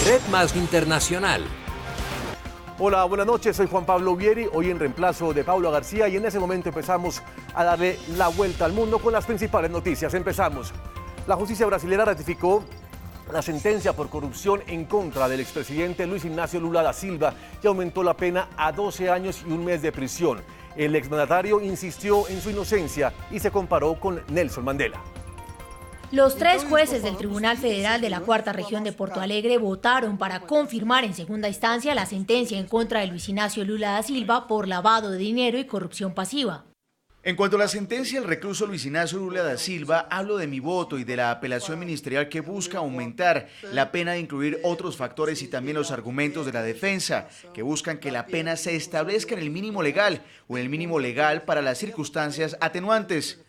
Red Más Internacional. Hola, buenas noches, soy Juan Pablo Vieri, hoy en reemplazo de Pablo García, y en ese momento empezamos a darle la vuelta al mundo con las principales noticias. Empezamos. La justicia brasileña ratificó la sentencia por corrupción en contra del expresidente Luis Ignacio Lula da Silva y aumentó la pena a 12 años y un mes de prisión. El exmandatario insistió en su inocencia y se comparó con Nelson Mandela. Los 3 jueces del Tribunal Federal de la Cuarta Región de Porto Alegre votaron para confirmar en segunda instancia la sentencia en contra de Luis Ignacio Lula da Silva por lavado de dinero y corrupción pasiva. En cuanto a la sentencia del recluso Luis Ignacio Lula da Silva, hablo de mi voto y de la apelación ministerial que busca aumentar la pena de incluir otros factores y también los argumentos de la defensa, que buscan que la pena se establezca en el mínimo legal o en el mínimo legal para las circunstancias atenuantes.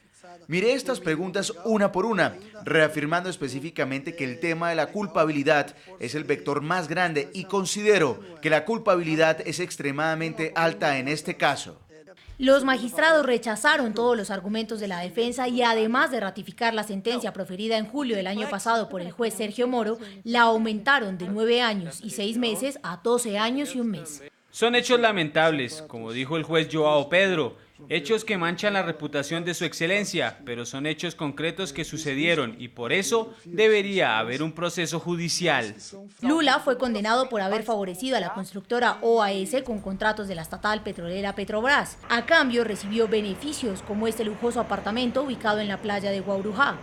Miré estas preguntas una por una, reafirmando específicamente que el tema de la culpabilidad es el vector más grande y considero que la culpabilidad es extremadamente alta en este caso. Los magistrados rechazaron todos los argumentos de la defensa y además de ratificar la sentencia proferida en julio del año pasado por el juez Sergio Moro, la aumentaron de 9 años y 6 meses a 12 años y un mes. Son hechos lamentables, como dijo el juez Joao Pedro, hechos que manchan la reputación de su excelencia, pero son hechos concretos que sucedieron y por eso debería haber un proceso judicial. Lula fue condenado por haber favorecido a la constructora OAS con contratos de la estatal petrolera Petrobras. A cambio recibió beneficios como este lujoso apartamento ubicado en la playa de Guarujá.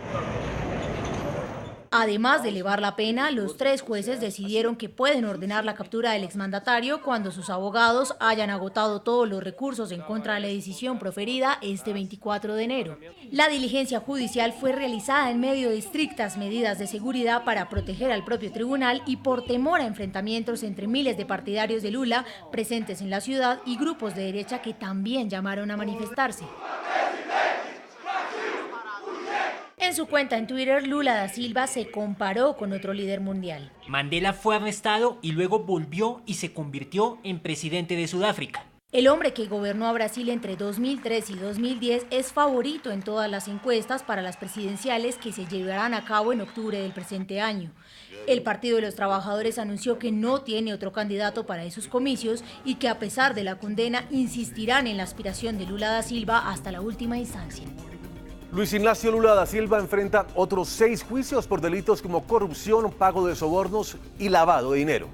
Además de elevar la pena, los 3 jueces decidieron que pueden ordenar la captura del exmandatario cuando sus abogados hayan agotado todos los recursos en contra de la decisión proferida este 24 de enero. La diligencia judicial fue realizada en medio de estrictas medidas de seguridad para proteger al propio tribunal y por temor a enfrentamientos entre miles de partidarios de Lula presentes en la ciudad y grupos de derecha que también llamaron a manifestarse. En su cuenta en Twitter, Lula da Silva se comparó con otro líder mundial. Mandela fue arrestado y luego volvió y se convirtió en presidente de Sudáfrica. El hombre que gobernó a Brasil entre 2003 y 2010 es favorito en todas las encuestas para las presidenciales que se llevarán a cabo en octubre del presente año. El Partido de los Trabajadores anunció que no tiene otro candidato para esos comicios y que a pesar de la condena insistirán en la aspiración de Lula da Silva hasta la última instancia. Luis Ignacio Lula da Silva enfrenta otros 6 juicios por delitos como corrupción, pago de sobornos y lavado de dinero.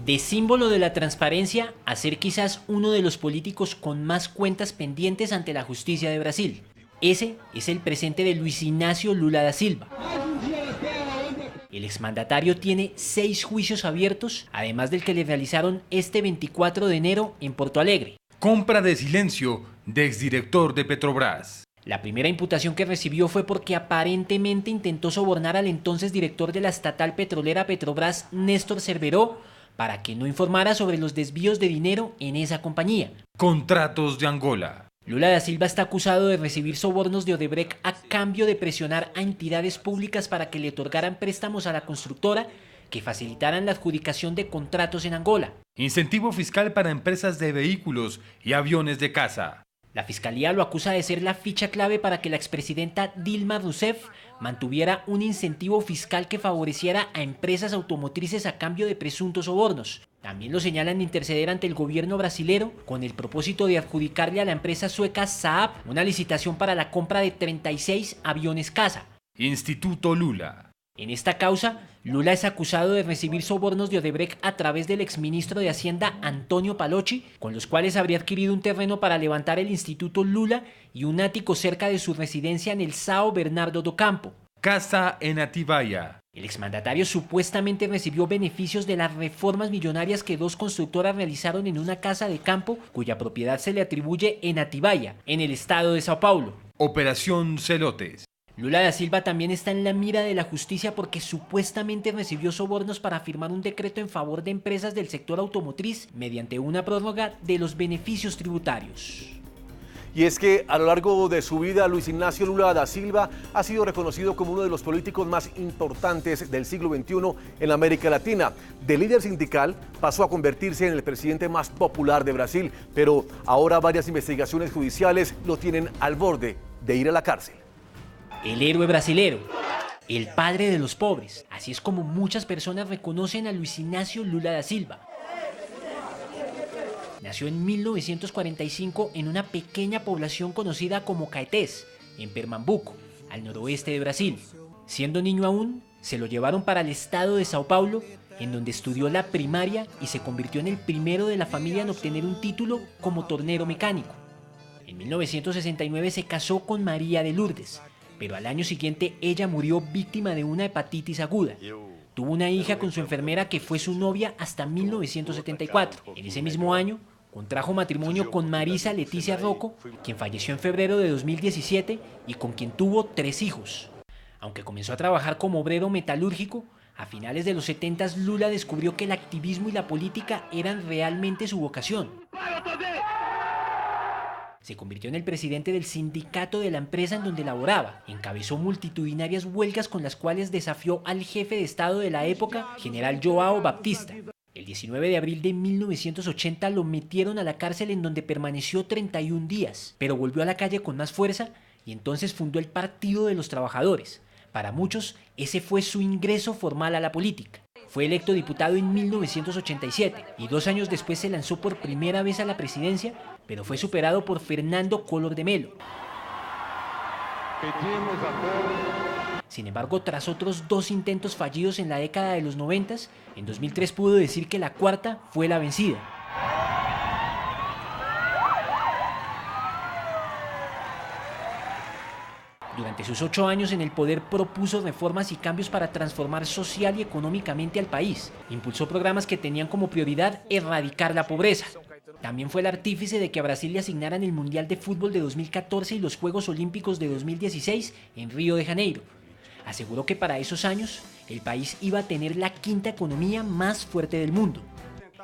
De símbolo de la transparencia a ser quizás uno de los políticos con más cuentas pendientes ante la justicia de Brasil. Ese es el presente de Luis Ignacio Lula da Silva. El exmandatario tiene 6 juicios abiertos, además del que le realizaron este 24 de enero en Porto Alegre. Compra de silencio de exdirector de Petrobras. La primera imputación que recibió fue porque aparentemente intentó sobornar al entonces director de la estatal petrolera Petrobras, Néstor Cerveró, para que no informara sobre los desvíos de dinero en esa compañía. Contratos de Angola. Lula da Silva está acusado de recibir sobornos de Odebrecht a cambio de presionar a entidades públicas para que le otorgaran préstamos a la constructora que facilitaran la adjudicación de contratos en Angola. Incentivo fiscal para empresas de vehículos y aviones de caza. La fiscalía lo acusa de ser la ficha clave para que la expresidenta Dilma Rousseff mantuviera un incentivo fiscal que favoreciera a empresas automotrices a cambio de presuntos sobornos. También lo señalan de interceder ante el gobierno brasilero con el propósito de adjudicarle a la empresa sueca Saab una licitación para la compra de 36 aviones caza. Instituto Lula. En esta causa, Lula es acusado de recibir sobornos de Odebrecht a través del exministro de Hacienda Antonio Palocci, con los cuales habría adquirido un terreno para levantar el Instituto Lula y un ático cerca de su residencia en el São Bernardo do Campo. Casa en Atibaia. El exmandatario supuestamente recibió beneficios de las reformas millonarias que 2 constructoras realizaron en una casa de campo cuya propiedad se le atribuye en Atibaia, en el estado de Sao Paulo. Operación Celotes. Lula da Silva también está en la mira de la justicia porque supuestamente recibió sobornos para firmar un decreto en favor de empresas del sector automotriz mediante una prórroga de los beneficios tributarios. Y es que a lo largo de su vida, Luis Ignacio Lula da Silva ha sido reconocido como uno de los políticos más importantes del siglo XXI en América Latina. De líder sindical pasó a convertirse en el presidente más popular de Brasil, pero ahora varias investigaciones judiciales lo tienen al borde de ir a la cárcel. El héroe brasilero. el padre de los pobres. Así es como muchas personas reconocen a Luis Inácio Lula da Silva. Nació en 1945 en una pequeña población conocida como Caetés, en Pernambuco, al noroeste de Brasil. Siendo niño aún, se lo llevaron para el estado de Sao Paulo, en donde estudió la primaria y se convirtió en el primero de la familia en obtener un título como tornero mecánico. En 1969 se casó con María de Lourdes, pero al año siguiente ella murió víctima de una hepatitis aguda. Tuvo una hija con su enfermera que fue su novia hasta 1974. En ese mismo año, contrajo matrimonio con Marisa Leticia Rocco, quien falleció en febrero de 2017 y con quien tuvo 3 hijos. Aunque comenzó a trabajar como obrero metalúrgico, a finales de los 70 Lula descubrió que el activismo y la política eran realmente su vocación. Se convirtió en el presidente del sindicato de la empresa en donde laboraba. Encabezó multitudinarias huelgas con las cuales desafió al jefe de Estado de la época, general João Baptista. El 19 de abril de 1980 lo metieron a la cárcel en donde permaneció 31 días, pero volvió a la calle con más fuerza y entonces fundó el Partido de los Trabajadores. Para muchos, ese fue su ingreso formal a la política. Fue electo diputado en 1987 y 2 años después se lanzó por primera vez a la presidencia, pero fue superado por Fernando Collor de Mello. Sin embargo, tras otros 2 intentos fallidos en la década de los 90, en 2003 pudo decir que la cuarta fue la vencida. Durante sus 8 años en el poder propuso reformas y cambios para transformar social y económicamente al país. Impulsó programas que tenían como prioridad erradicar la pobreza. También fue el artífice de que a Brasil le asignaran el Mundial de Fútbol de 2014 y los Juegos Olímpicos de 2016 en Río de Janeiro. Aseguró que para esos años el país iba a tener la 5ª economía más fuerte del mundo.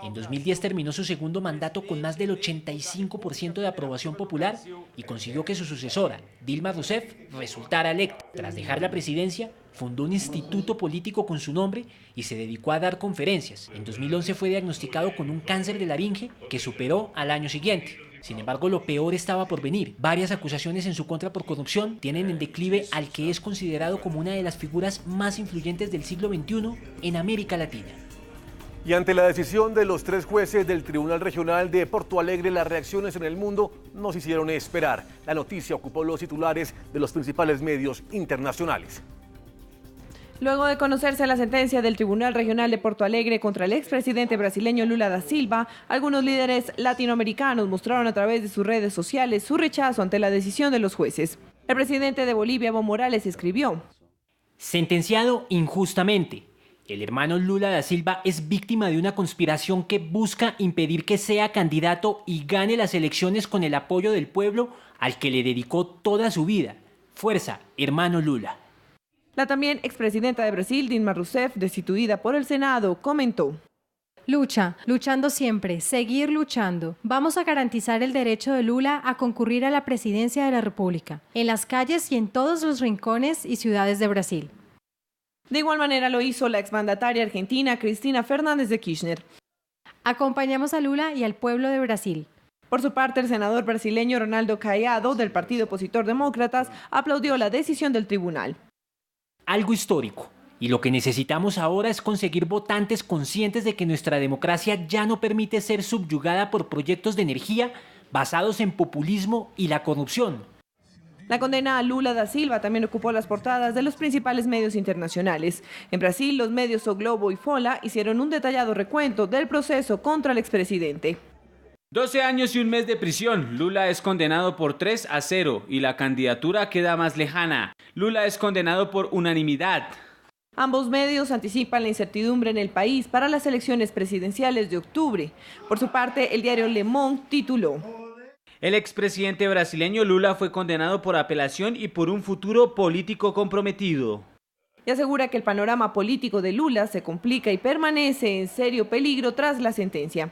En 2010 terminó su segundo mandato con más del 85% de aprobación popular y consiguió que su sucesora, Dilma Rousseff, resultara electa. Tras dejar la presidencia, fundó un instituto político con su nombre y se dedicó a dar conferencias. En 2011 fue diagnosticado con un cáncer de laringe que superó al año siguiente. Sin embargo, lo peor estaba por venir. Varias acusaciones en su contra por corrupción tienen en declive al que es considerado como una de las figuras más influyentes del siglo XXI en América Latina. Y ante la decisión de los 3 jueces del Tribunal Regional de Porto Alegre, las reacciones en el mundo no se hicieron esperar. La noticia ocupó los titulares de los principales medios internacionales. Luego de conocerse la sentencia del Tribunal Regional de Porto Alegre contra el expresidente brasileño Lula da Silva, algunos líderes latinoamericanos mostraron a través de sus redes sociales su rechazo ante la decisión de los jueces. El presidente de Bolivia, Evo Morales, escribió: sentenciado injustamente. El hermano Lula da Silva es víctima de una conspiración que busca impedir que sea candidato y gane las elecciones con el apoyo del pueblo al que le dedicó toda su vida. Fuerza, hermano Lula. La también expresidenta de Brasil, Dilma Rousseff, destituida por el Senado, comentó: luchando siempre, seguir luchando. Vamos a garantizar el derecho de Lula a concurrir a la presidencia de la República, en las calles y en todos los rincones y ciudades de Brasil. De igual manera lo hizo la exmandataria argentina Cristina Fernández de Kirchner. Acompañamos a Lula y al pueblo de Brasil. Por su parte, el senador brasileño Ronaldo Caiado, del partido opositor Demócratas, aplaudió la decisión del tribunal. Algo histórico. Y lo que necesitamos ahora es conseguir votantes conscientes de que nuestra democracia ya no permite ser subyugada por proyectos de energía basados en populismo y la corrupción. La condena a Lula da Silva también ocupó las portadas de los principales medios internacionales. En Brasil, los medios O Globo y Folha hicieron un detallado recuento del proceso contra el expresidente. 12 años y 1 mes de prisión. Lula es condenado por 3-0 y la candidatura queda más lejana. Lula es condenado por unanimidad. Ambos medios anticipan la incertidumbre en el país para las elecciones presidenciales de octubre. Por su parte, el diario Le Monde tituló: el expresidente brasileño Lula fue condenado por apelación y por un futuro político comprometido. Y asegura que el panorama político de Lula se complica y permanece en serio peligro tras la sentencia.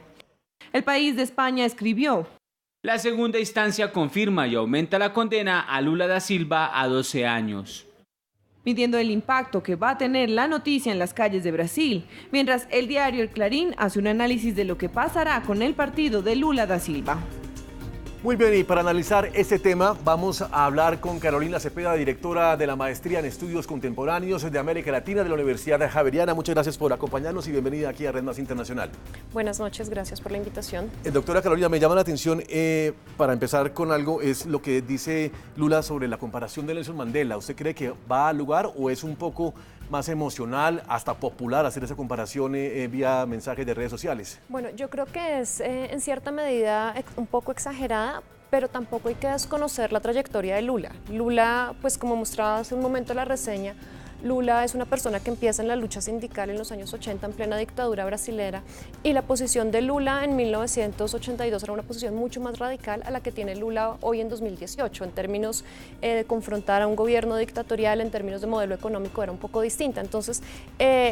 El País de España escribió: la segunda instancia confirma y aumenta la condena a Lula da Silva a 12 años. Midiendo el impacto que va a tener la noticia en las calles de Brasil, mientras el diario El Clarín hace un análisis de lo que pasará con el partido de Lula da Silva. Muy bien, y para analizar este tema vamos a hablar con Carolina Cepeda, directora de la Maestría en Estudios Contemporáneos de América Latina de la Universidad Javeriana. Muchas gracias por acompañarnos y bienvenida aquí a Red Más Internacional. Buenas noches, gracias por la invitación. Doctora Carolina, me llama la atención, para empezar con algo, es lo que dice Lula sobre la comparación de Nelson Mandela. ¿Usted cree que va al lugar o es un poco más emocional, hasta popular, hacer esa comparación vía mensajes de redes sociales? Bueno, yo creo que es en cierta medida un poco exagerada, pero tampoco hay que desconocer la trayectoria de Lula. Lula, pues como mostraba hace un momento la reseña, Lula es una persona que empieza en la lucha sindical en los años 80 en plena dictadura brasilera, y la posición de Lula en 1982 era una posición mucho más radical a la que tiene Lula hoy en 2018. En términos de confrontar a un gobierno dictatorial, en términos de modelo económico, era un poco distinta. Entonces,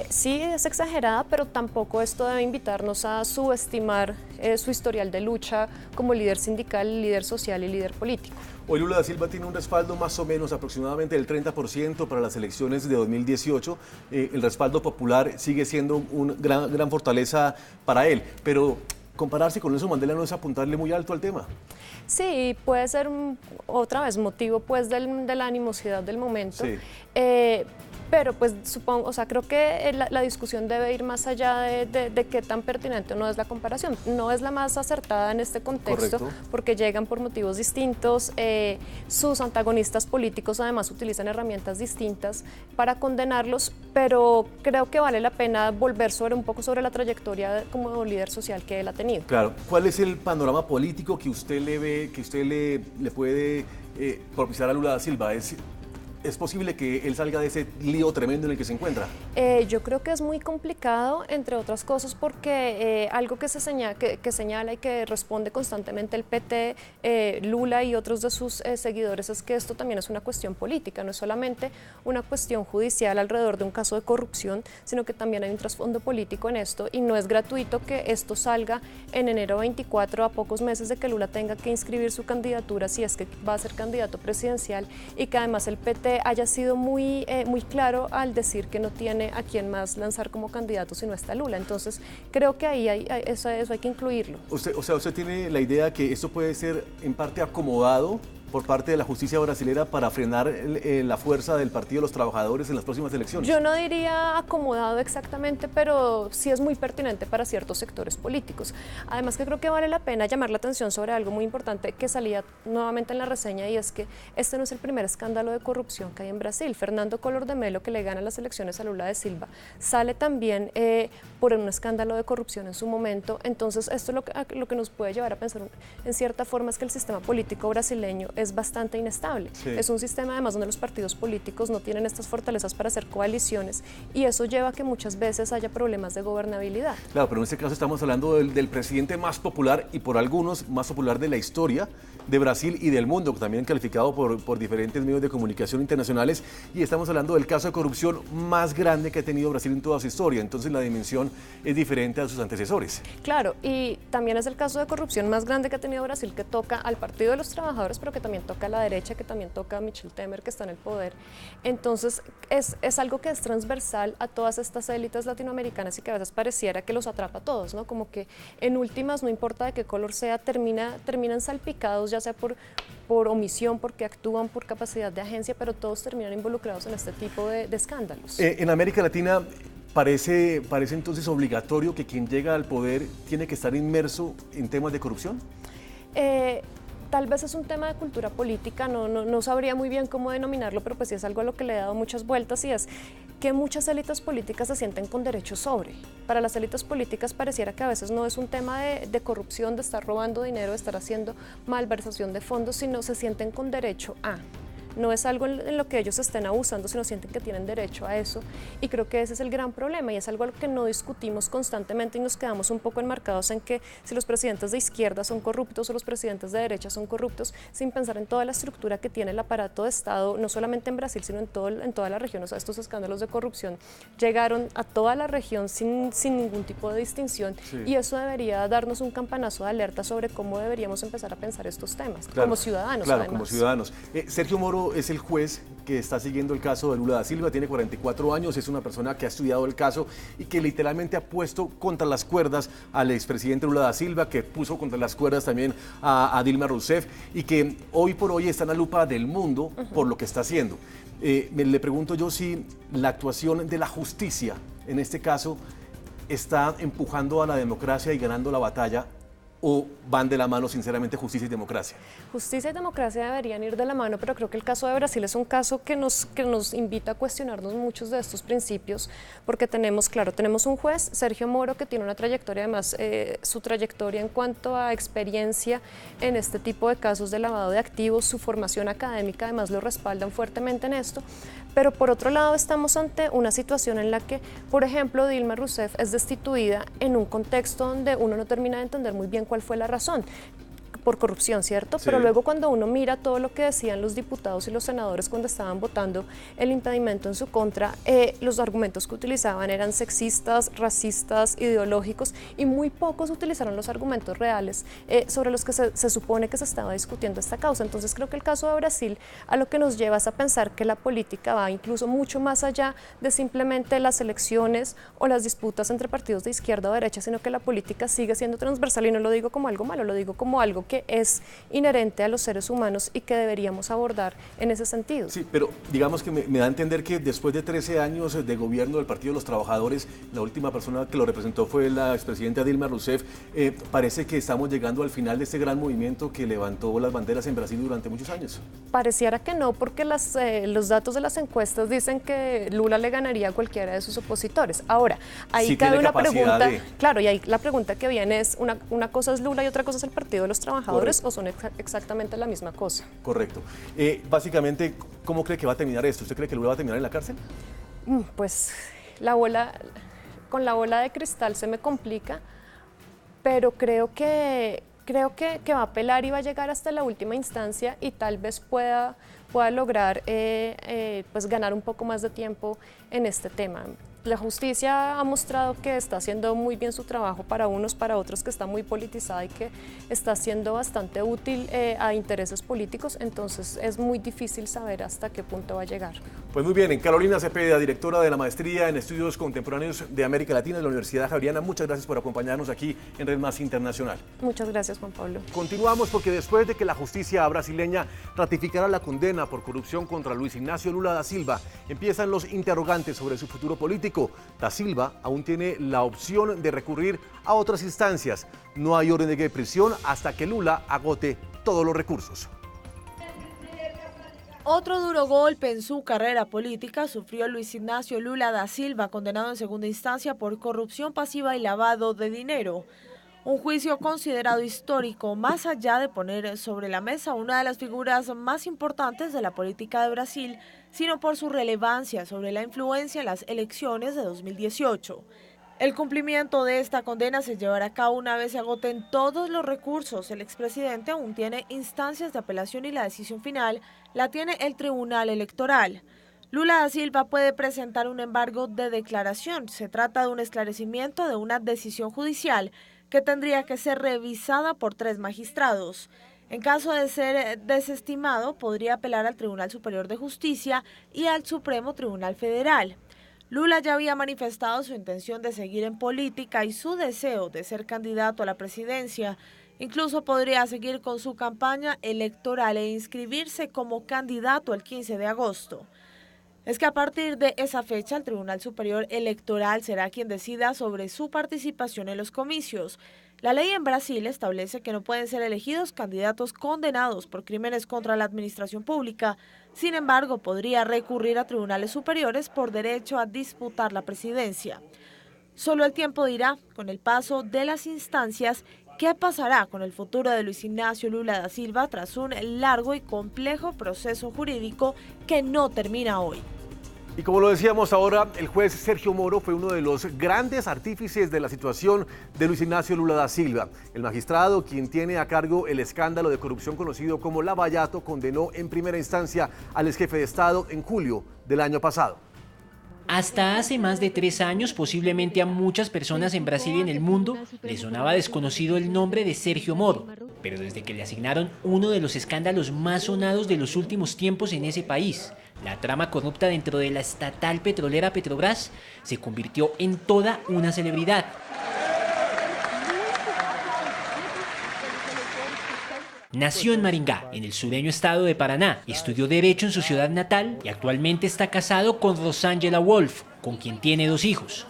sí es exagerada, pero tampoco esto debe invitarnos a subestimar su historial de lucha como líder sindical, líder social y líder político. Hoy Lula da Silva tiene un respaldo más o menos aproximadamente del 30% para las elecciones de 2018. El respaldo popular sigue siendo una gran fortaleza para él, pero compararse con Nelson Mandela no es apuntarle muy alto al tema. Sí, puede ser otra vez motivo pues de la animosidad del momento. Sí. Pero pues supongo, o sea, creo que la discusión debe ir más allá de qué tan pertinente o no es la comparación. No es la más acertada en este contexto. Correcto. Porque llegan por motivos distintos. Sus antagonistas políticos además utilizan herramientas distintas para condenarlos, pero creo que vale la pena volver un poco sobre la trayectoria como líder social que él ha tenido. Claro. ¿Cuál es el panorama político que usted le ve, que usted le puede propiciar a Lula da Silva? ¿Es posible que él salga de ese lío tremendo en el que se encuentra? Yo creo que es muy complicado, entre otras cosas, porque algo que señala y que responde constantemente el PT, Lula y otros de sus seguidores, es que esto también es una cuestión política, no es solamente una cuestión judicial alrededor de un caso de corrupción, sino que también hay un trasfondo político en esto, y no es gratuito que esto salga en enero 24, a pocos meses de que Lula tenga que inscribir su candidatura, si es que va a ser candidato presidencial, y que además el PT haya sido muy claro al decir que no tiene a quién más lanzar como candidato si no está Lula. Entonces, creo que ahí eso hay que incluirlo. ¿Usted tiene la idea que esto puede ser en parte acomodado por parte de la justicia brasilera para frenar la fuerza del Partido de los Trabajadores en las próximas elecciones? Yo no diría acomodado exactamente, pero sí es muy pertinente para ciertos sectores políticos. Además que creo que vale la pena llamar la atención sobre algo muy importante que salía nuevamente en la reseña, y es que este no es el primer escándalo de corrupción que hay en Brasil. Fernando Collor de Mello, que le gana las elecciones a Lula da Silva, sale también por un escándalo de corrupción en su momento. Entonces, esto lo que nos puede llevar a pensar en cierta forma es que el sistema político brasileño es bastante inestable. Sí. Es un sistema además donde los partidos políticos no tienen estas fortalezas para hacer coaliciones, y eso lleva a que muchas veces haya problemas de gobernabilidad. Claro, pero en este caso estamos hablando del presidente más popular, y por algunos más popular de la historia de Brasil y del mundo, también calificado por diferentes medios de comunicación internacionales, y estamos hablando del caso de corrupción más grande que ha tenido Brasil en toda su historia. Entonces la dimensión es diferente a sus antecesores. Claro, y también es el caso de corrupción más grande que ha tenido Brasil, que toca al Partido de los Trabajadores, pero que también toca a la derecha, que también toca a Michel Temer, que está en el poder. Entonces es algo que es transversal a todas estas élites latinoamericanas, y que a veces pareciera que los atrapa a todos, ¿no? Como que en últimas, no importa de qué color sea, terminan salpicados, ya sea por omisión, porque actúan por capacidad de agencia, pero todos terminan involucrados en este tipo de escándalos. En América Latina parece entonces obligatorio que quien llega al poder tiene que estar inmerso en temas de corrupción. Tal vez es un tema de cultura política, no sabría muy bien cómo denominarlo, pero pues sí es algo a lo que le he dado muchas vueltas, y es que muchas élites políticas se sienten con derecho sobre. Para las élites políticas pareciera que a veces no es un tema de corrupción, de estar robando dinero, de estar haciendo malversación de fondos, sino se sienten con derecho a. No es algo en lo que ellos estén abusando, sino sienten que tienen derecho a eso, y creo que ese es el gran problema, y es algo a lo que no discutimos constantemente, y nos quedamos un poco enmarcados en que si los presidentes de izquierda son corruptos o los presidentes de derecha son corruptos, sin pensar en toda la estructura que tiene el aparato de Estado, no solamente en Brasil, sino en toda la región. O sea, estos escándalos de corrupción llegaron a toda la región sin ningún tipo de distinción, sí. Y eso debería darnos un campanazo de alerta sobre cómo deberíamos empezar a pensar estos temas, claro, como ciudadanos. Claro, además. Como ciudadanos. Sergio Moro Moro es el juez que está siguiendo el caso de Lula da Silva, tiene 44 años, es una persona que ha estudiado el caso y que literalmente ha puesto contra las cuerdas al expresidente Lula da Silva, que puso contra las cuerdas también a Dilma Rousseff y que hoy por hoy está en la lupa del mundo por lo que está haciendo. Le pregunto yo si la actuación de la justicia en este caso está empujando a la democracia y ganando la batalla, ¿o van de la mano sinceramente justicia y democracia? Justicia y democracia deberían ir de la mano, pero creo que el caso de Brasil es un caso que nos invita a cuestionarnos muchos de estos principios, porque tenemos un juez, Sergio Moro, que tiene una trayectoria, además su trayectoria en cuanto a experiencia en este tipo de casos de lavado de activos, su formación académica además lo respaldan fuertemente en esto, pero por otro lado estamos ante una situación en la que, por ejemplo, Dilma Rousseff es destituida en un contexto donde uno no termina de entender muy bien cuál fue la razón. Por corrupción, ¿cierto? Sí. Pero luego cuando uno mira todo lo que decían los diputados y los senadores cuando estaban votando el impedimento en su contra, los argumentos que utilizaban eran sexistas, racistas, ideológicos, y muy pocos utilizaron los argumentos reales sobre los que se supone que se estaba discutiendo esta causa. Entonces creo que el caso de Brasil a lo que nos lleva es a pensar que la política va incluso mucho más allá de simplemente las elecciones o las disputas entre partidos de izquierda o derecha, sino que la política sigue siendo transversal, y no lo digo como algo malo, lo digo como algo que es inherente a los seres humanos y que deberíamos abordar en ese sentido. Sí, pero digamos que me da a entender que después de 13 años de gobierno del Partido de los Trabajadores, la última persona que lo representó fue la expresidenta Dilma Rousseff, parece que estamos llegando al final de este gran movimiento que levantó las banderas en Brasil durante muchos años. Pareciera que no, porque los datos de las encuestas dicen que Lula le ganaría a cualquiera de sus opositores. Ahora, ahí sí cabe una pregunta, claro, y ahí la pregunta que viene es, una cosa es Lula y otra cosa es el Partido de los Trabajadores. Correcto. ¿O son exactamente la misma cosa? Correcto. Básicamente, ¿cómo cree que va a terminar esto? ¿Usted cree que Lula va a terminar en la cárcel? Pues con la bola de cristal se me complica, pero creo que va a apelar y va a llegar hasta la última instancia y tal vez pueda lograr pues ganar un poco más de tiempo en este tema. La justicia ha mostrado que está haciendo muy bien su trabajo para unos, para otros que está muy politizada y que está siendo bastante útil a intereses políticos, entonces es muy difícil saber hasta qué punto va a llegar. Pues muy bien, Carolina Cepeda, directora de la Maestría en Estudios Contemporáneos de América Latina de la Universidad Javeriana, muchas gracias por acompañarnos aquí en Red Más Internacional. Muchas gracias, Juan Pablo. Continuamos porque después de que la justicia brasileña ratificara la condena por corrupción contra Luis Ignacio Lula da Silva, empiezan los interrogantes sobre su futuro político. Da Silva aún tiene la opción de recurrir a otras instancias. No hay orden de prisión hasta que Lula agote todos los recursos. Otro duro golpe en su carrera política sufrió Luis Ignacio Lula da Silva, condenado en segunda instancia por corrupción pasiva y lavado de dinero. Un juicio considerado histórico, más allá de poner sobre la mesa una de las figuras más importantes de la política de Brasil, sino por su relevancia sobre la influencia en las elecciones de 2018. El cumplimiento de esta condena se llevará a cabo una vez se agoten todos los recursos. El expresidente aún tiene instancias de apelación y la decisión final la tiene el Tribunal Electoral. Lula da Silva puede presentar un embargo de declaración. Se trata de un esclarecimiento de una decisión judicial que tendría que ser revisada por 3 magistrados. En caso de ser desestimado, podría apelar al Tribunal Superior de Justicia y al Supremo Tribunal Federal. Lula ya había manifestado su intención de seguir en política y su deseo de ser candidato a la presidencia. Incluso podría seguir con su campaña electoral e inscribirse como candidato el 15 de agosto. Es que a partir de esa fecha el Tribunal Superior Electoral será quien decida sobre su participación en los comicios. La ley en Brasil establece que no pueden ser elegidos candidatos condenados por crímenes contra la administración pública. Sin embargo, podría recurrir a tribunales superiores por derecho a disputar la presidencia. Solo el tiempo dirá, con el paso de las instancias, qué pasará con el futuro de Luis Ignacio Lula da Silva tras un largo y complejo proceso jurídico que no termina hoy. Y como lo decíamos ahora, el juez Sergio Moro fue uno de los grandes artífices de la situación de Luis Ignacio Lula da Silva. El magistrado, quien tiene a cargo el escándalo de corrupción conocido como Lavallato, condenó en primera instancia al exjefe de Estado en julio del año pasado. Hasta hace más de 3 años, posiblemente a muchas personas en Brasil y en el mundo, les sonaba desconocido el nombre de Sergio Moro. pero desde que le asignaron uno de los escándalos más sonados de los últimos tiempos en ese país, la trama corrupta dentro de la estatal petrolera Petrobras, se convirtió en toda una celebridad. Nació en Maringá, en el sureño estado de Paraná, estudió Derecho en su ciudad natal y actualmente está casado con Rosángela Wolf, con quien tiene 2 hijos.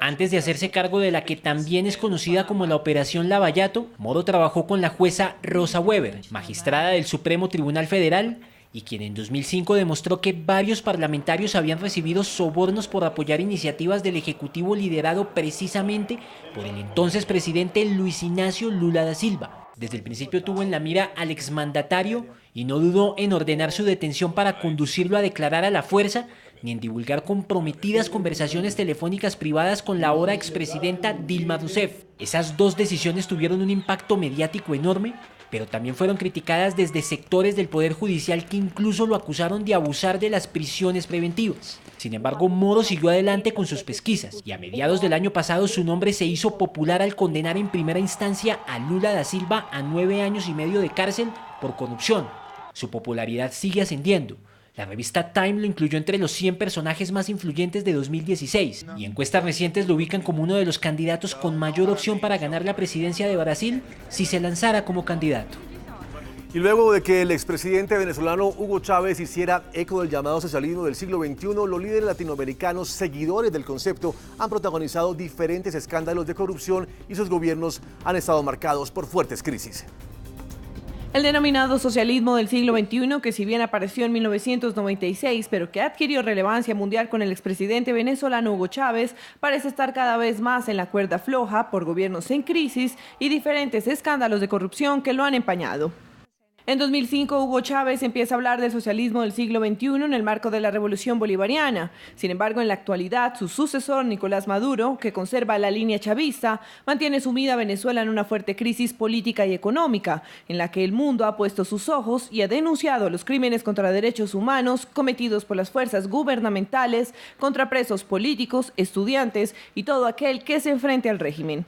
Antes de hacerse cargo de la que también es conocida como la Operación Lavallato, Moro trabajó con la jueza Rosa Weber, magistrada del Supremo Tribunal Federal, y quien en 2005 demostró que varios parlamentarios habían recibido sobornos por apoyar iniciativas del Ejecutivo liderado precisamente por el entonces presidente Luis Ignacio Lula da Silva. Desde el principio tuvo en la mira al exmandatario y no dudó en ordenar su detención para conducirlo a declarar a la fuerza, ni en divulgar comprometidas conversaciones telefónicas privadas con la ahora expresidenta Dilma Rousseff. Esas 2 decisiones tuvieron un impacto mediático enorme, pero también fueron criticadas desde sectores del Poder Judicial que incluso lo acusaron de abusar de las prisiones preventivas. Sin embargo, Moro siguió adelante con sus pesquisas y a mediados del año pasado su nombre se hizo popular al condenar en primera instancia a Lula da Silva a 9 años y medio de cárcel por corrupción. Su popularidad sigue ascendiendo. La revista Time lo incluyó entre los 100 personajes más influyentes de 2016 y encuestas recientes lo ubican como uno de los candidatos con mayor opción para ganar la presidencia de Brasil si se lanzara como candidato. Y luego de que el expresidente venezolano Hugo Chávez hiciera eco del llamado socialismo del siglo XXI, los líderes latinoamericanos seguidores del concepto han protagonizado diferentes escándalos de corrupción y sus gobiernos han estado marcados por fuertes crisis. El denominado socialismo del siglo XXI, que si bien apareció en 1996, pero que adquirió relevancia mundial con el expresidente venezolano Hugo Chávez, parece estar cada vez más en la cuerda floja por gobiernos en crisis y diferentes escándalos de corrupción que lo han empañado. En 2005, Hugo Chávez empieza a hablar del socialismo del siglo XXI en el marco de la Revolución Bolivariana. Sin embargo, en la actualidad, su sucesor, Nicolás Maduro, que conserva la línea chavista, mantiene sumida a Venezuela en una fuerte crisis política y económica, en la que el mundo ha puesto sus ojos y ha denunciado los crímenes contra derechos humanos cometidos por las fuerzas gubernamentales contra presos políticos, estudiantes y todo aquel que se enfrente al régimen.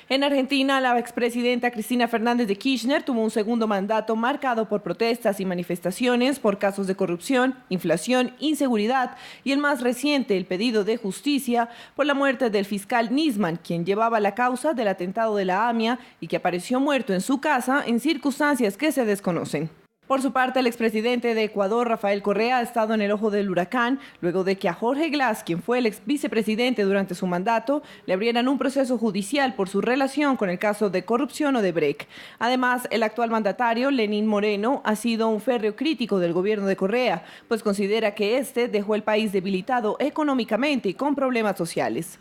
En Argentina, la expresidenta Cristina Fernández de Kirchner tuvo un segundo mandato marcado por protestas y manifestaciones por casos de corrupción, inflación, inseguridad y el más reciente, el pedido de justicia por la muerte del fiscal Nisman, quien llevaba la causa del atentado de la AMIA y que apareció muerto en su casa en circunstancias que se desconocen. Por su parte, el expresidente de Ecuador, Rafael Correa, ha estado en el ojo del huracán luego de que a Jorge Glass, quien fue el ex vicepresidente durante su mandato, le abrieran un proceso judicial por su relación con el caso de corrupción Odebrecht. Además, el actual mandatario, Lenín Moreno, ha sido un férreo crítico del gobierno de Correa, pues considera que este dejó el país debilitado económicamente y con problemas sociales.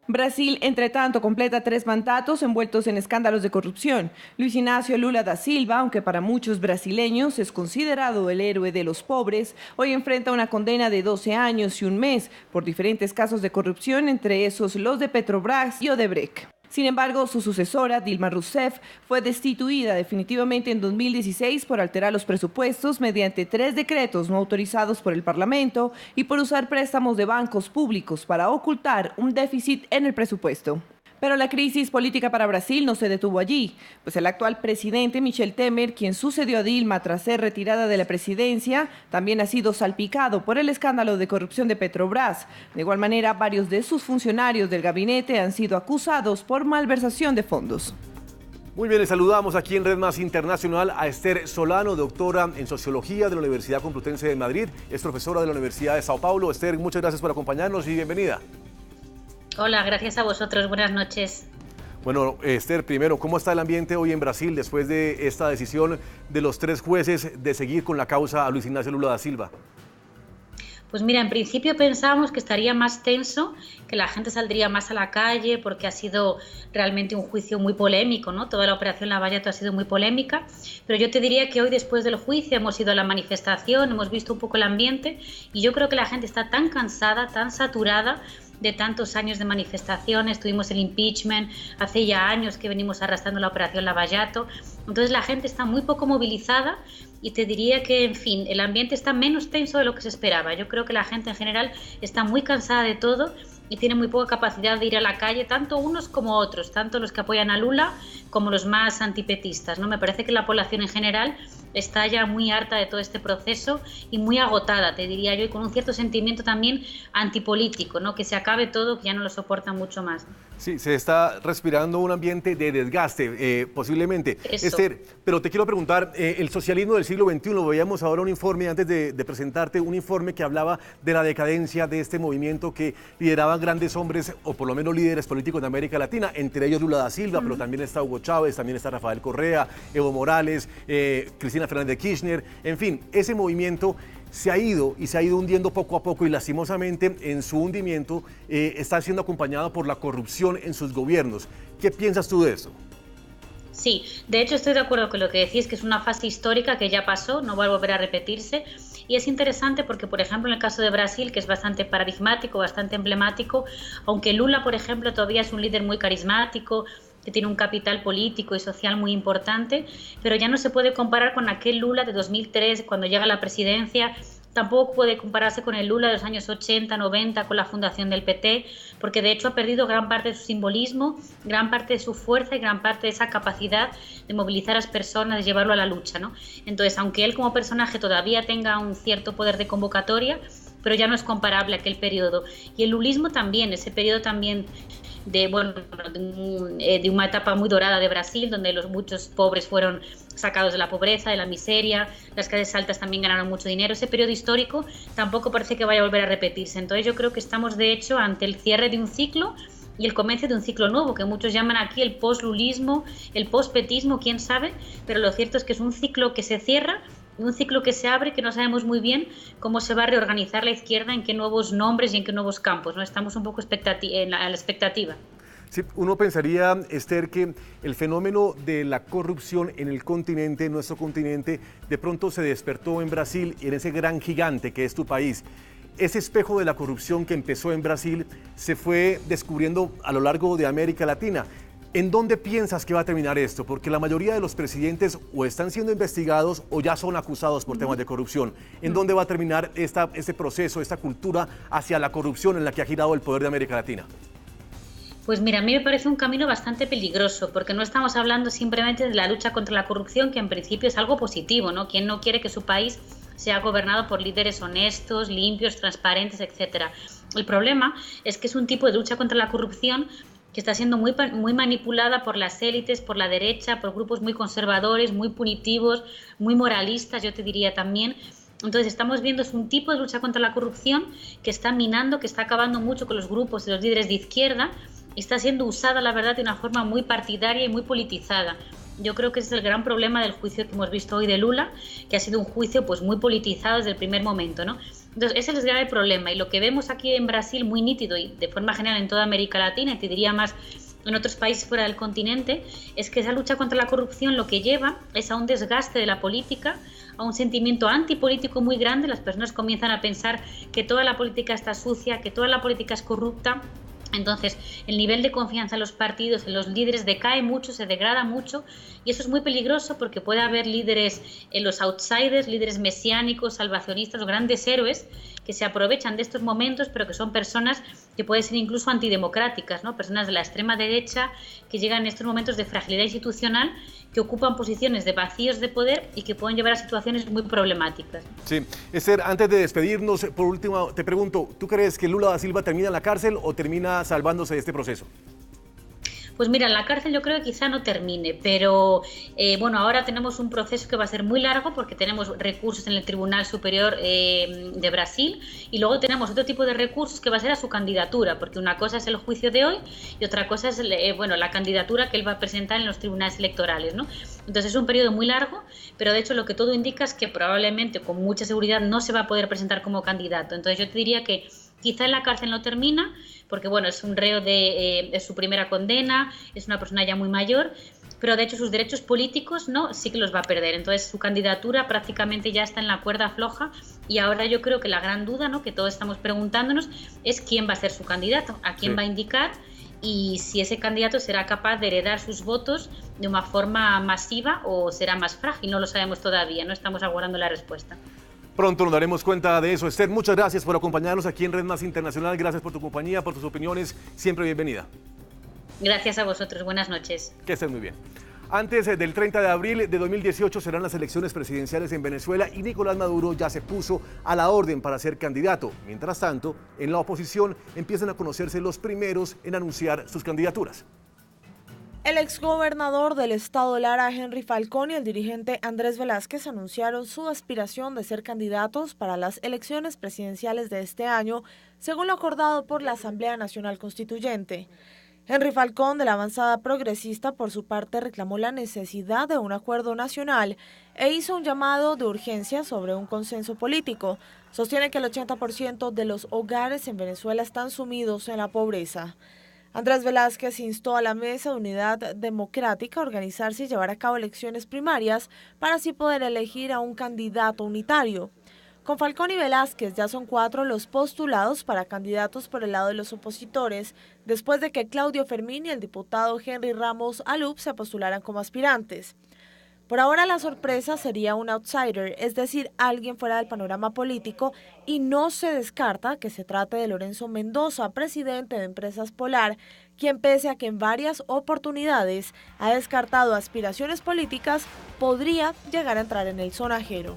Brasil, entre tanto, completa 3 mandatos envueltos en escándalos de corrupción. Luis Ignacio Lula da Silva, aunque para muchos brasileños es considerado el héroe de los pobres, hoy enfrenta una condena de 12 años y 1 mes por diferentes casos de corrupción, entre esos los de Petrobras y Odebrecht. Sin embargo, su sucesora, Dilma Rousseff, fue destituida definitivamente en 2016 por alterar los presupuestos mediante 3 decretos no autorizados por el Parlamento y por usar préstamos de bancos públicos para ocultar un déficit en el presupuesto. Pero la crisis política para Brasil no se detuvo allí, pues el actual presidente Michel Temer, quien sucedió a Dilma tras ser retirada de la presidencia, también ha sido salpicado por el escándalo de corrupción de Petrobras. De igual manera, varios de sus funcionarios del gabinete han sido acusados por malversación de fondos. Muy bien, les saludamos aquí en Red Más Internacional a Esther Solano, doctora en Sociología de la Universidad Complutense de Madrid, es profesora de la Universidad de Sao Paulo. Esther, muchas gracias por acompañarnos y bienvenida. Hola, gracias a vosotros. Buenas noches. Bueno, Esther, primero, ¿cómo está el ambiente hoy en Brasil después de esta decisión de los 3 jueces de seguir con la causa a Luis Ignacio Lula da Silva? Pues mira, en principio pensábamos que estaría más tenso, que la gente saldría más a la calle porque ha sido realmente un juicio muy polémico, ¿no? Toda la operación Lavallato ha sido muy polémica, pero yo te diría que hoy después del juicio hemos ido a la manifestación, hemos visto un poco el ambiente y yo creo que la gente está tan cansada, tan saturada de tantos años de manifestaciones, tuvimos el impeachment, hace ya años que venimos arrastrando la operación Lavallato, entonces la gente está muy poco movilizada y te diría que, en fin, el ambiente está menos tenso de lo que se esperaba. Yo creo que la gente en general está muy cansada de todo y tienen muy poca capacidad de ir a la calle, tanto unos como otros, tanto los que apoyan a Lula como los más antipetistas, ¿no? Me parece que la población en general está ya muy harta de todo este proceso y muy agotada, te diría yo, y con un cierto sentimiento también antipolítico, ¿no? Que se acabe todo, que ya no lo soportan mucho más. Sí, se está respirando un ambiente de desgaste, posiblemente. Eso. Esther, pero te quiero preguntar, el socialismo del siglo XXI, veíamos ahora un informe, antes de presentarte, un informe que hablaba de la decadencia de este movimiento que lideraban grandes hombres, o por lo menos líderes políticos de América Latina, entre ellos Lula da Silva, pero también está Hugo Chávez, también está Rafael Correa, Evo Morales, Cristina Fernández de Kirchner, en fin, ese movimiento se ha ido hundiendo poco a poco y lastimosamente en su hundimiento está siendo acompañado por la corrupción en sus gobiernos. ¿Qué piensas tú de eso? Sí, de hecho estoy de acuerdo con lo que decís, que es una fase histórica que ya pasó, no va a volver a repetirse. Y es interesante porque, por ejemplo, en el caso de Brasil, que es bastante paradigmático, bastante emblemático, aunque Lula, por ejemplo, todavía es un líder muy carismático, que tiene un capital político y social muy importante, pero ya no se puede comparar con aquel Lula de 2003, cuando llega a la presidencia. Tampoco puede compararse con el Lula de los años 80, 90, con la fundación del PT, porque de hecho ha perdido gran parte de su simbolismo, gran parte de su fuerza y gran parte de esa capacidad de movilizar a las personas, de llevarlo a la lucha, ¿no? Entonces, aunque él como personaje todavía tenga un cierto poder de convocatoria, pero ya no es comparable a aquel periodo. Y el lulismo también, ese periodo también de una etapa muy dorada de Brasil, donde muchos pobres fueron sacados de la pobreza, de la miseria, las clases altas también ganaron mucho dinero. Ese periodo histórico tampoco parece que vaya a volver a repetirse. Entonces yo creo que estamos de hecho ante el cierre de un ciclo y el comienzo de un ciclo nuevo, que muchos llaman aquí el post-lulismo, el post-petismo, quién sabe, pero lo cierto es que es un ciclo que se cierra, un ciclo que se abre, que no sabemos muy bien cómo se va a reorganizar la izquierda, en qué nuevos nombres y en qué nuevos campos, ¿no? Estamos un poco a la expectativa. Sí, uno pensaría, Esther, que el fenómeno de la corrupción en el continente, en nuestro continente, de pronto se despertó en Brasil, en ese gran gigante que es tu país. Ese espejo de la corrupción que empezó en Brasil se fue descubriendo a lo largo de América Latina. ¿En dónde piensas que va a terminar esto? Porque la mayoría de los presidentes o están siendo investigados o ya son acusados por temas de corrupción. ¿En dónde va a terminar este proceso, esta cultura hacia la corrupción en la que ha girado el poder de América Latina? Pues mira, a mí me parece un camino bastante peligroso, porque no estamos hablando simplemente de la lucha contra la corrupción, que en principio es algo positivo, ¿no? ¿Quién no quiere que su país sea gobernado por líderes honestos, limpios, transparentes, etcétera? El problema es que es un tipo de lucha contra la corrupción que está siendo muy manipulada por las élites, por la derecha, por grupos muy conservadores, muy punitivos, muy moralistas, yo te diría también. Entonces estamos viendo es un tipo de lucha contra la corrupción que está minando, que está acabando mucho con los grupos y los líderes de izquierda y está siendo usada, la verdad, de una forma muy partidaria y muy politizada. Yo creo que ese es el gran problema del juicio que hemos visto hoy de Lula, que ha sido un juicio pues muy politizado desde el primer momento, ¿no? Entonces ese es el grave problema y lo que vemos aquí en Brasil muy nítido y de forma general en toda América Latina y te diría más en otros países fuera del continente, es que esa lucha contra la corrupción lo que lleva es a un desgaste de la política, a un sentimiento antipolítico muy grande. Las personas comienzan a pensar que toda la política está sucia, que toda la política es corrupta. Entonces, el nivel de confianza en los partidos, en los líderes, decae mucho, se degrada mucho y eso es muy peligroso porque puede haber líderes en los outsiders, líderes mesiánicos, salvacionistas, grandes héroes que se aprovechan de estos momentos, pero que son personas que pueden ser incluso antidemocráticas, ¿no? Personas de la extrema derecha que llegan en estos momentos de fragilidad institucional, que ocupan posiciones de vacíos de poder y que pueden llevar a situaciones muy problemáticas. Sí. Esther, antes de despedirnos, por último, te pregunto, ¿tú crees que Lula da Silva termina en la cárcel o termina salvándose de este proceso? Pues mira, en la cárcel yo creo que quizá no termine, pero bueno, ahora tenemos un proceso que va a ser muy largo porque tenemos recursos en el Tribunal Superior de Brasil y luego tenemos otro tipo de recursos que va a ser a su candidatura, porque una cosa es el juicio de hoy y otra cosa es bueno, la candidatura que él va a presentar en los tribunales electorales, ¿no? Entonces es un periodo muy largo, pero de hecho lo que todo indica es que probablemente con mucha seguridad no se va a poder presentar como candidato. Entonces yo te diría que quizá en la cárcel no termina, porque bueno, es un reo de su primera condena, es una persona ya muy mayor, pero de hecho sus derechos políticos no, sí que los va a perder. Entonces su candidatura prácticamente ya está en la cuerda floja y ahora yo creo que la gran duda, ¿no?, que todos estamos preguntándonos es quién va a ser su candidato, a quién va a indicar y si ese candidato será capaz de heredar sus votos de una forma masiva o será más frágil. No lo sabemos todavía, no estamos aguardando la respuesta. Pronto nos daremos cuenta de eso. Esther, muchas gracias por acompañarnos aquí en Red Más Internacional. Gracias por tu compañía, por tus opiniones. Siempre bienvenida. Gracias a vosotros. Buenas noches. Que estés muy bien. Antes del 30 de abril de 2018 serán las elecciones presidenciales en Venezuela y Nicolás Maduro ya se puso a la orden para ser candidato. Mientras tanto, en la oposición empiezan a conocerse los primeros en anunciar sus candidaturas. El exgobernador del estado Lara, Henry Falcón, y el dirigente Andrés Velázquez anunciaron su aspiración de ser candidatos para las elecciones presidenciales de este año, según lo acordado por la Asamblea Nacional Constituyente. Henry Falcón, de la avanzada progresista, por su parte reclamó la necesidad de un acuerdo nacional e hizo un llamado de urgencia sobre un consenso político. Sostiene que el 80% de los hogares en Venezuela están sumidos en la pobreza. Andrés Velázquez instó a la Mesa de Unidad Democrática a organizarse y llevar a cabo elecciones primarias para así poder elegir a un candidato unitario. Con Falcón y Velázquez ya son 4 los postulados para candidatos por el lado de los opositores, después de que Claudio Fermín y el diputado Henry Ramos Alup se postularan como aspirantes. Por ahora la sorpresa sería un outsider, es decir, alguien fuera del panorama político, y no se descarta que se trate de Lorenzo Mendoza, presidente de Empresas Polar, quien pese a que en varias oportunidades ha descartado aspiraciones políticas, podría llegar a entrar en el sonajero.